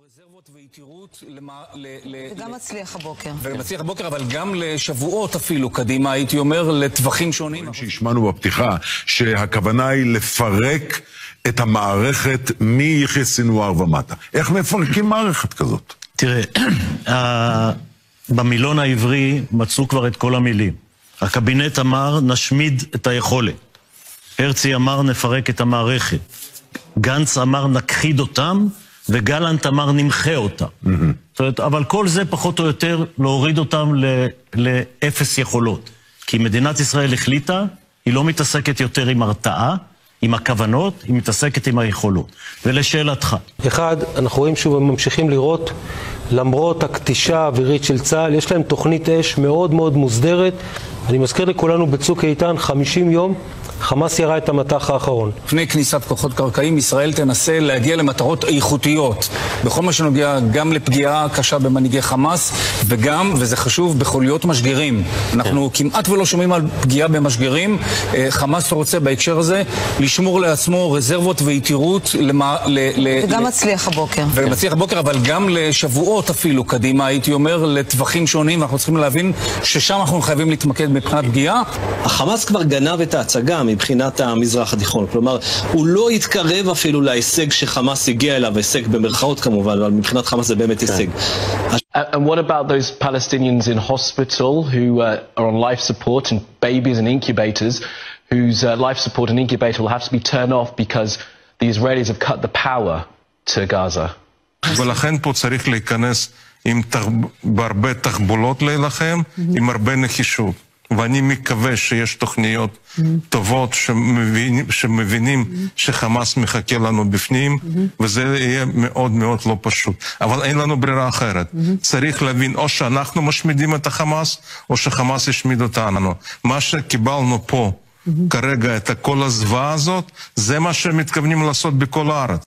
רזרבות ויתירות וגם מצליח הבוקר. ומצליח הבוקר, אבל גם לשבועות אפילו קדימה, הייתי אומר, לטווחים שונים. שהשמענו בפתיחה, שהכוונה היא לפרק את המערכת מיחיא סנוואר ומטה. איך מפרקים מערכת כזאת? תראה, במילון העברי מצאו כבר את כל המילים. הקבינט אמר, נשמיד את היכולת. הרצי אמר, נפרק את המערכת. גנץ אמר, נכחיד אותם, וגלנט אמר, נמחה אותם. זאת אומרת, אבל כל זה פחות או יותר להוריד אותם לאפס יכולות. כי מדינת ישראל החליטה, היא לא מתעסקת יותר עם הרתעה, עם הכוונות, היא מתעסקת עם היכולות. ולשאלתך. אחד, אנחנו רואים שוב, הם ממשיכים לראות, למרות הכתישה האווירית של צה"ל, יש להם תוכנית אש מאוד מאוד מוסדרת. אני מזכיר לכולנו בצוק איתן, 50 יום, חמאס ירה את המטח האחרון. לפני כניסת כוחות קרקעיים, ישראל תנסה להגיע למטרות איכותיות. בכל מה שנוגע גם לפגיעה קשה במנהיגי חמאס, וגם, וזה חשוב, בחוליות משגרים. אנחנו כמעט ולא שומעים על פגיעה במשגרים. חמאס רוצה בהקשר הזה לשמור לעצמו רזרבות ויתירות וגם מצליח הבוקר. ומצליח הבוקר, אבל גם לשבועות אפילו קדימה, הייתי אומר, לטווחים שונים. אנחנו צריכים להבין ששם אנחנו חייבים להתמקד מבחינת פגיעה. החמאס כבר גנב את ההצגה מבחינת המזרח התיכון. כלומר, הוא לא התקרב אפילו להישג שחמאס הגיע אליו, הישג במרכאות כמובן, אבל מבחינת חמאס זה באמת הישג. And what about those Palestinians in hospital who are on life support and babies and incubators whose life support and incubator will have to be turned off because the Israelis have cut the power to Gaza? ולכן פה צריך להיכנס בהרבה תחבולות להילחם, עם הרבה נחישות. ואני מקווה שיש תוכניות טובות שמבינים שחמאס מחכה לנו בפנים, וזה יהיה מאוד מאוד לא פשוט. אבל אין לנו ברירה אחרת. צריך להבין או שאנחנו משמידים את החמאס, או שחמאס ישמיד אותנו. מה שקיבלנו פה כרגע, את כל הזוועה הזאת, זה מה שמתכוונים לעשות בכל הארץ.